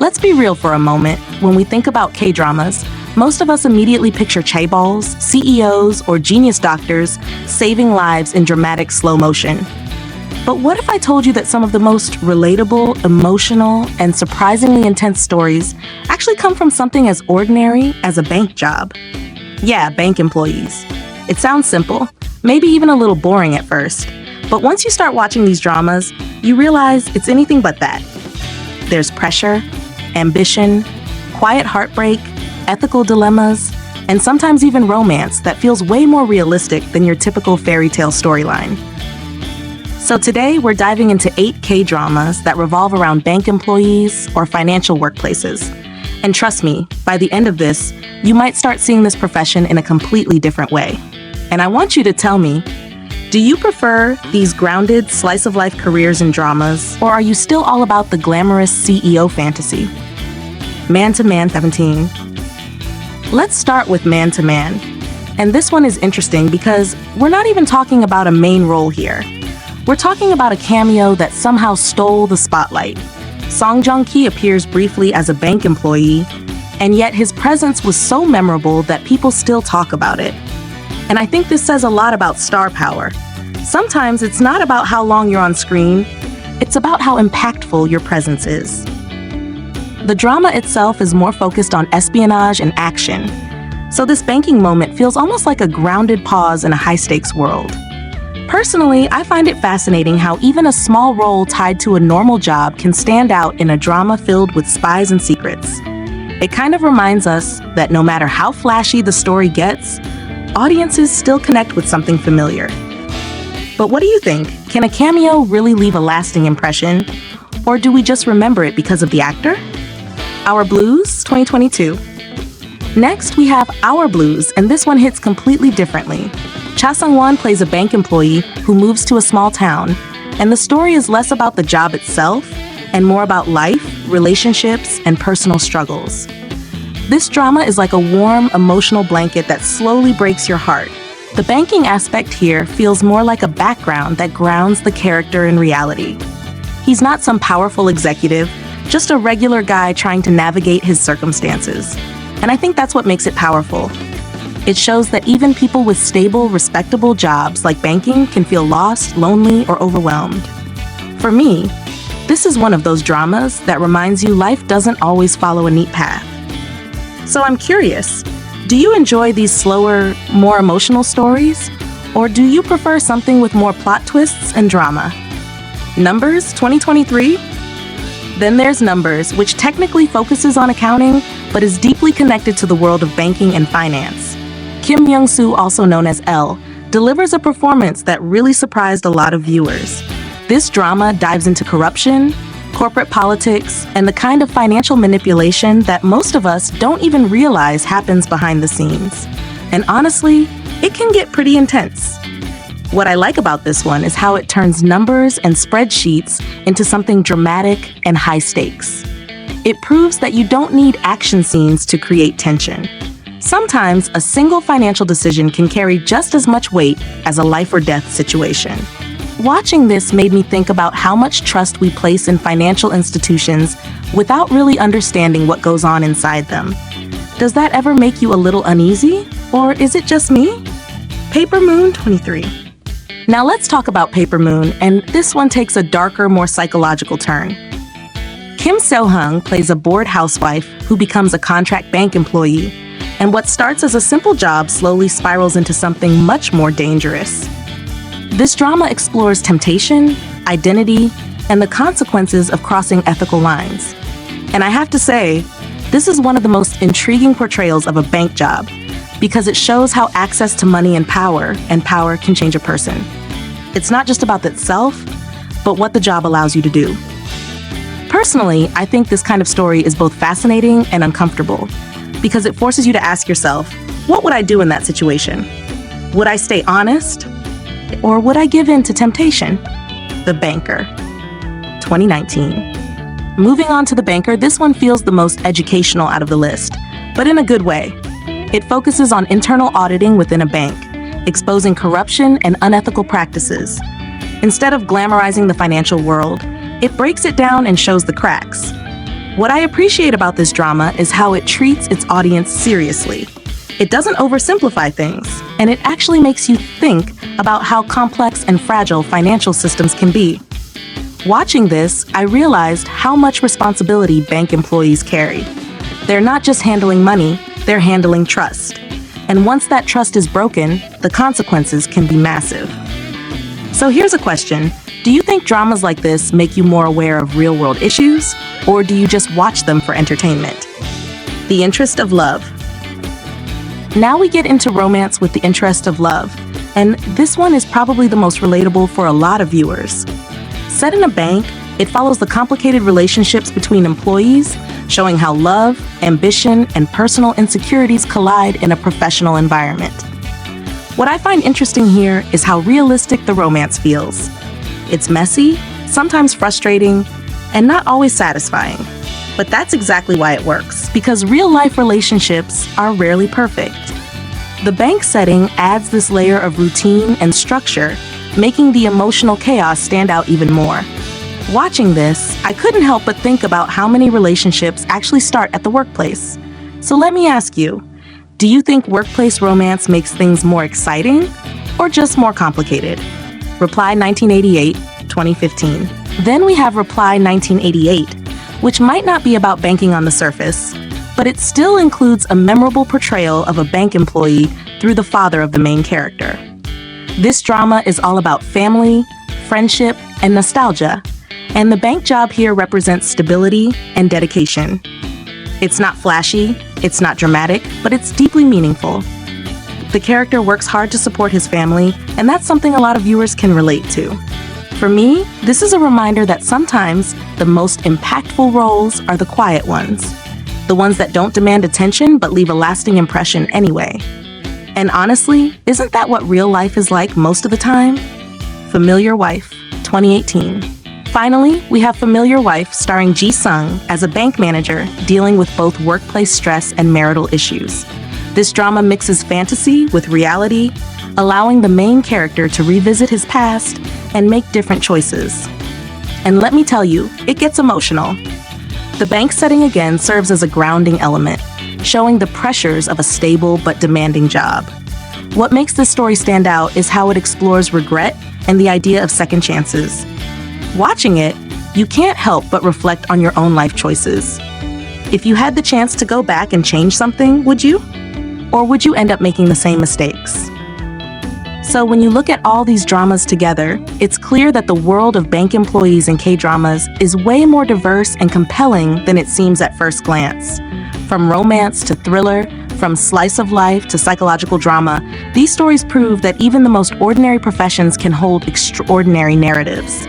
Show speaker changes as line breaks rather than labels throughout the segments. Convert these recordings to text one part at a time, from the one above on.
Let's be real for a moment. When we think about K-dramas, most of us immediately picture chaebols, CEOs, or genius doctors saving lives in dramatic slow motion. But what if I told you that some of the most relatable, emotional, and surprisingly intense stories actually come from something as ordinary as a bank job? Yeah, bank employees. It sounds simple, maybe even a little boring at first. But once you start watching these dramas, you realize it's anything but that. There's pressure, ambition, quiet heartbreak, ethical dilemmas, and sometimes even romance that feels way more realistic than your typical fairy tale storyline. So today, we're diving into 8 K-dramas that revolve around bank employees or financial workplaces. And trust me, by the end of this, you might start seeing this profession in a completely different way. And I want you to tell me, do you prefer these grounded, slice-of-life careers and dramas, or are you still all about the glamorous CEO fantasy? Man to Man 17. Let's start with Man to Man. And this one is interesting because we're not even talking about a main role here. We're talking about a cameo that somehow stole the spotlight. Song Joong-ki appears briefly as a bank employee, and yet his presence was so memorable that people still talk about it. And I think this says a lot about star power. Sometimes it's not about how long you're on screen, it's about how impactful your presence is. The drama itself is more focused on espionage and action, so this banking moment feels almost like a grounded pause in a high-stakes world. Personally, I find it fascinating how even a small role tied to a normal job can stand out in a drama filled with spies and secrets. It kind of reminds us that no matter how flashy the story gets, audiences still connect with something familiar. But what do you think? Can a cameo really leave a lasting impression? Or do we just remember it because of the actor? Our Blues 2022. Next, we have Our Blues, and this one hits completely differently. Cha Sung-won plays a bank employee who moves to a small town, and the story is less about the job itself and more about life, relationships, and personal struggles. This drama is like a warm, emotional blanket that slowly breaks your heart. The banking aspect here feels more like a background that grounds the character in reality. He's not some powerful executive, just a regular guy trying to navigate his circumstances. And I think that's what makes it powerful. It shows that even people with stable, respectable jobs like banking can feel lost, lonely, or overwhelmed. For me, this is one of those dramas that reminds you life doesn't always follow a neat path. So I'm curious, do you enjoy these slower, more emotional stories? Or do you prefer something with more plot twists and drama? Numbers 2023? Then there's Numbers, which technically focuses on accounting, but is deeply connected to the world of banking and finance. Kim Young-soo, also known as L, delivers a performance that really surprised a lot of viewers. This drama dives into corruption, corporate politics, and the kind of financial manipulation that most of us don't even realize happens behind the scenes. And honestly, it can get pretty intense. What I like about this one is how it turns numbers and spreadsheets into something dramatic and high stakes. It proves that you don't need action scenes to create tension. Sometimes a single financial decision can carry just as much weight as a life or death situation. Watching this made me think about how much trust we place in financial institutions without really understanding what goes on inside them. Does that ever make you a little uneasy? Or is it just me? Paper Moon 23. Now let's talk about Paper Moon, and this one takes a darker, more psychological turn. Kim Seo-hung plays a bored housewife who becomes a contract bank employee, and what starts as a simple job slowly spirals into something much more dangerous. This drama explores temptation, identity, and the consequences of crossing ethical lines. And I have to say, this is one of the most intriguing portrayals of a bank job, because it shows how access to money and power can change a person. It's not just about itself, but what the job allows you to do. Personally, I think this kind of story is both fascinating and uncomfortable, because it forces you to ask yourself, what would I do in that situation? Would I stay honest? Or would I give in to temptation? The Banker, 2019. Moving on to The Banker, this one feels the most educational out of the list, but in a good way. It focuses on internal auditing within a bank, exposing corruption and unethical practices. Instead of glamorizing the financial world, it breaks it down and shows the cracks. What I appreciate about this drama is how it treats its audience seriously. It doesn't oversimplify things, and it actually makes you think about how complex and fragile financial systems can be. Watching this, I realized how much responsibility bank employees carry. They're not just handling money, they're handling trust. And once that trust is broken, the consequences can be massive. So here's a question. Do you think dramas like this make you more aware of real-world issues, or do you just watch them for entertainment? The interest of love. Now we get into romance with the interest of love, and this one is probably the most relatable for a lot of viewers. Set in a bank, it follows the complicated relationships between employees, showing how love, ambition, and personal insecurities collide in a professional environment. What I find interesting here is how realistic the romance feels. It's messy, sometimes frustrating, and not always satisfying. But that's exactly why it works, because real-life relationships are rarely perfect. The bank setting adds this layer of routine and structure, making the emotional chaos stand out even more. Watching this, I couldn't help but think about how many relationships actually start at the workplace. So let me ask you, do you think workplace romance makes things more exciting or just more complicated? Reply 1988, 2015. Then we have Reply 1988, which might not be about banking on the surface, but it still includes a memorable portrayal of a bank employee through the father of the main character. This drama is all about family, friendship, and nostalgia, and the bank job here represents stability and dedication. It's not flashy, it's not dramatic, but it's deeply meaningful. The character works hard to support his family, and that's something a lot of viewers can relate to. For me, this is a reminder that sometimes the most impactful roles are the quiet ones, the ones that don't demand attention but leave a lasting impression anyway. And honestly, isn't that what real life is like most of the time? Familiar Wife, 2018. Finally, we have Familiar Wife starring Ji-sung as a bank manager dealing with both workplace stress and marital issues. This drama mixes fantasy with reality, allowing the main character to revisit his past and make different choices. And let me tell you, it gets emotional. The bank setting again serves as a grounding element, showing the pressures of a stable but demanding job. What makes this story stand out is how it explores regret and the idea of second chances. Watching it, you can't help but reflect on your own life choices. If you had the chance to go back and change something, would you? Or would you end up making the same mistakes? So when you look at all these dramas together, it's clear that the world of bank employees and K-dramas is way more diverse and compelling than it seems at first glance. From romance to thriller, from slice of life to psychological drama, these stories prove that even the most ordinary professions can hold extraordinary narratives.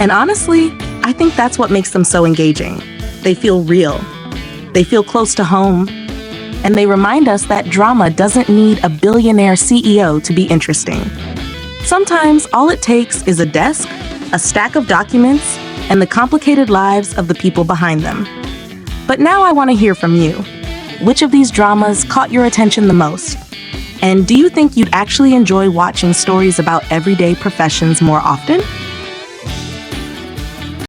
And honestly, I think that's what makes them so engaging. They feel real. They feel close to home. And they remind us that drama doesn't need a billionaire CEO to be interesting. Sometimes all it takes is a desk, a stack of documents, and the complicated lives of the people behind them. But now I want to hear from you. Which of these dramas caught your attention the most? And do you think you'd actually enjoy watching stories about everyday professions more often?